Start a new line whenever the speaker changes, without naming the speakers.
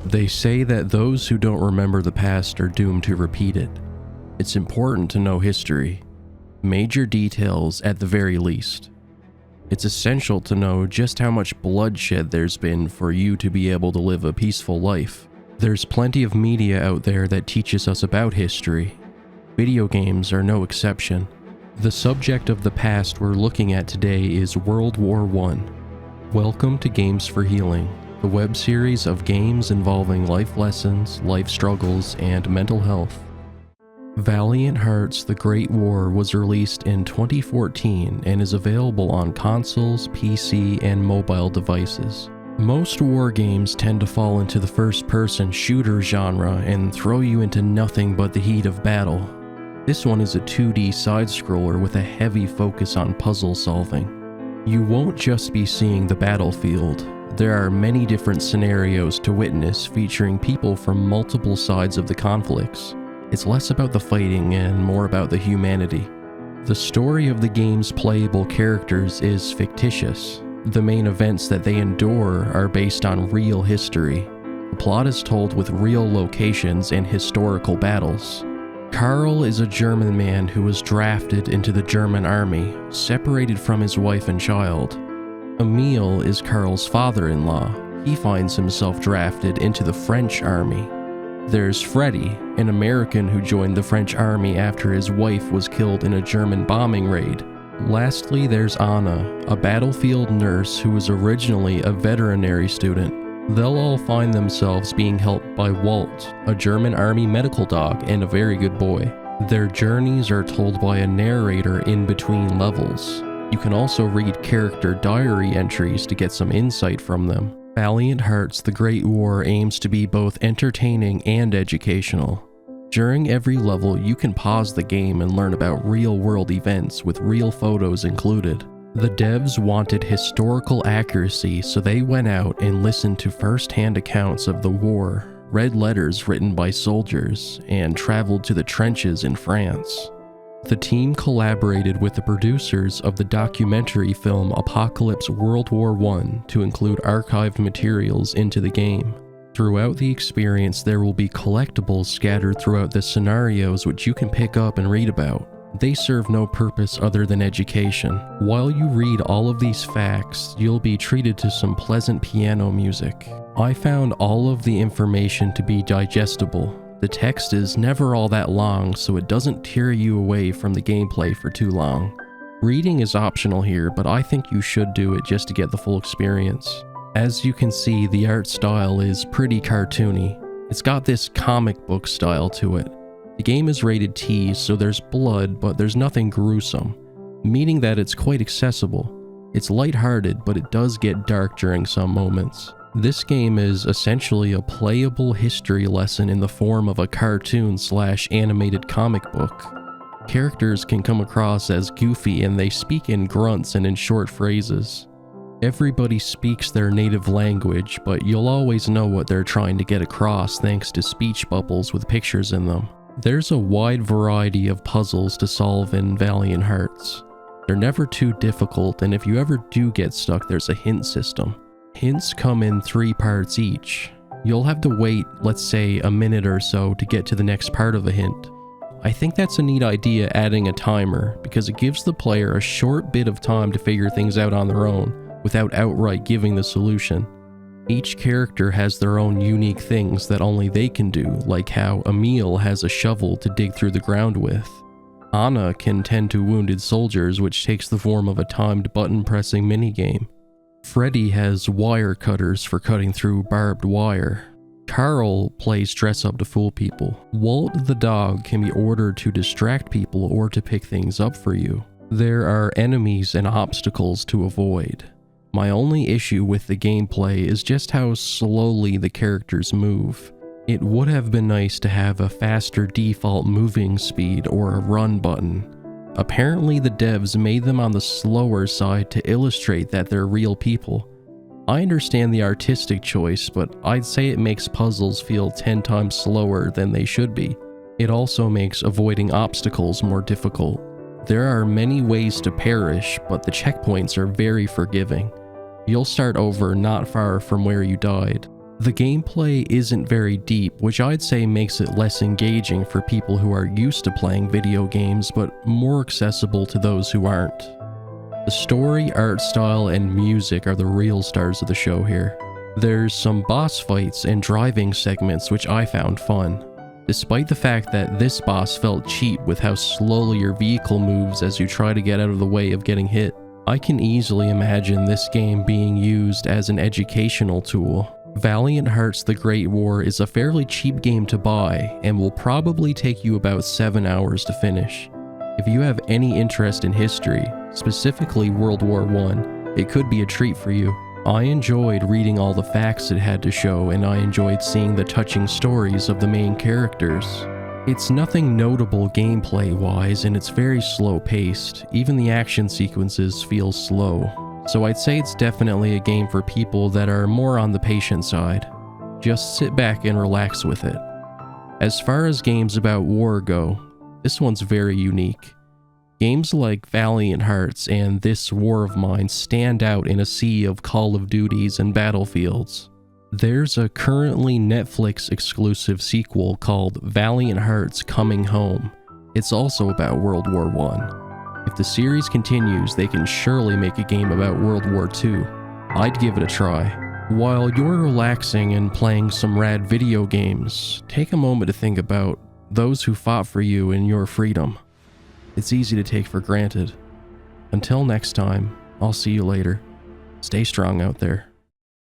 They say that those who don't remember the past are doomed to repeat it. It's important to know history, major details at the very least. It's essential to know just how much bloodshed there's been for you to be able to live a peaceful life. There's plenty of media out there that teaches us about history. Video games are no exception. The subject of the past we're looking at today is World War I. Welcome to Games for Healing, the web series of games involving life lessons, life struggles, and mental health. Valiant Hearts: The Great War was released in 2014 and is available on consoles, PC, and mobile devices. Most war games tend to fall into the first-person shooter genre and throw you into nothing but the heat of battle. This one is a 2D side-scroller with a heavy focus on puzzle solving. You won't just be seeing the battlefield. There are many different scenarios to witness featuring people from multiple sides of the conflicts. It's less about the fighting and more about the humanity. The story of the game's playable characters is fictitious. The main events that they endure are based on real history. The plot is told with real locations and historical battles. Karl is a German man who was drafted into the German army, separated from his wife and child. Emil is Karl's father-in-law. He finds himself drafted into the French army. There's Freddy, an American who joined the French army after his wife was killed in a German bombing raid. Lastly, there's Anna, a battlefield nurse who was originally a veterinary student. They'll all find themselves being helped by Walt, a German army medical dog and a very good boy. Their journeys are told by a narrator in between levels. You can also read character diary entries to get some insight from them. Valiant Hearts: The Great War aims to be both entertaining and educational. During every level, you can pause the game and learn about real-world events with real photos included. The devs wanted historical accuracy, so they went out and listened to first-hand accounts of the war, read letters written by soldiers, and traveled to the trenches in France. The team collaborated with the producers of the documentary film Apocalypse World War I to include archived materials into the game. Throughout the experience, there will be collectibles scattered throughout the scenarios which you can pick up and read about. They serve no purpose other than education. While you read all of these facts, you'll be treated to some pleasant piano music. I found all of the information to be digestible. The text is never all that long, so it doesn't tear you away from the gameplay for too long. Reading is optional here, but I think you should do it just to get the full experience. As you can see, the art style is pretty cartoony. It's got this comic book style to it. The game is rated T, so there's blood, but there's nothing gruesome, meaning that it's quite accessible. It's lighthearted, but it does get dark during some moments. This game is essentially a playable history lesson in the form of a cartoon/animated comic book. Characters can come across as goofy and they speak in grunts and in short phrases. Everybody speaks their native language, but you'll always know what they're trying to get across thanks to speech bubbles with pictures in them. There's a wide variety of puzzles to solve in Valiant Hearts. They're never too difficult, and if you ever do get stuck, there's a hint system. Hints come in 3 parts each. You'll have to wait, let's say, a minute or so to get to the next part of a hint. I think that's a neat idea, adding a timer, because it gives the player a short bit of time to figure things out on their own, without outright giving the solution. Each character has their own unique things that only they can do, like how Emil has a shovel to dig through the ground with. Anna can tend to wounded soldiers, which takes the form of a timed button-pressing minigame. Freddy has wire cutters for cutting through barbed wire. Karl plays dress up to fool people. Walt the dog can be ordered to distract people or to pick things up for you. There are enemies and obstacles to avoid. My only issue with the gameplay is just how slowly the characters move. It would have been nice to have a faster default moving speed or a run button. Apparently the devs made them on the slower side to illustrate that they're real people. I understand the artistic choice, but I'd say it makes puzzles feel 10 times slower than they should be. It also makes avoiding obstacles more difficult. There are many ways to perish, but the checkpoints are very forgiving. You'll start over not far from where you died. The gameplay isn't very deep, which I'd say makes it less engaging for people who are used to playing video games, but more accessible to those who aren't. The story, art style, and music are the real stars of the show here. There's some boss fights and driving segments which I found fun, despite the fact that this boss felt cheap with how slowly your vehicle moves as you try to get out of the way of getting hit. I can easily imagine this game being used as an educational tool. Valiant Hearts: The Great War is a fairly cheap game to buy and will probably take you about 7 hours to finish. If you have any interest in history, specifically World War I, it could be a treat for you. I enjoyed reading all the facts it had to show, and I enjoyed seeing the touching stories of the main characters. It's nothing notable gameplay-wise, and it's very slow-paced. Even the action sequences feel slow. So I'd say it's definitely a game for people that are more on the patient side. Just sit back and relax with it. As far as games about war go, this one's very unique. Games like Valiant Hearts and This War of Mine stand out in a sea of Call of Duties and Battlefields. There's a currently Netflix exclusive sequel called Valiant Hearts: Coming Home. It's also about World War I. If the series continues, they can surely make a game about World War II. I'd give it a try. While you're relaxing and playing some rad video games, take a moment to think about those who fought for you and your freedom. It's easy to take for granted. Until next time, I'll see you later. Stay strong out there.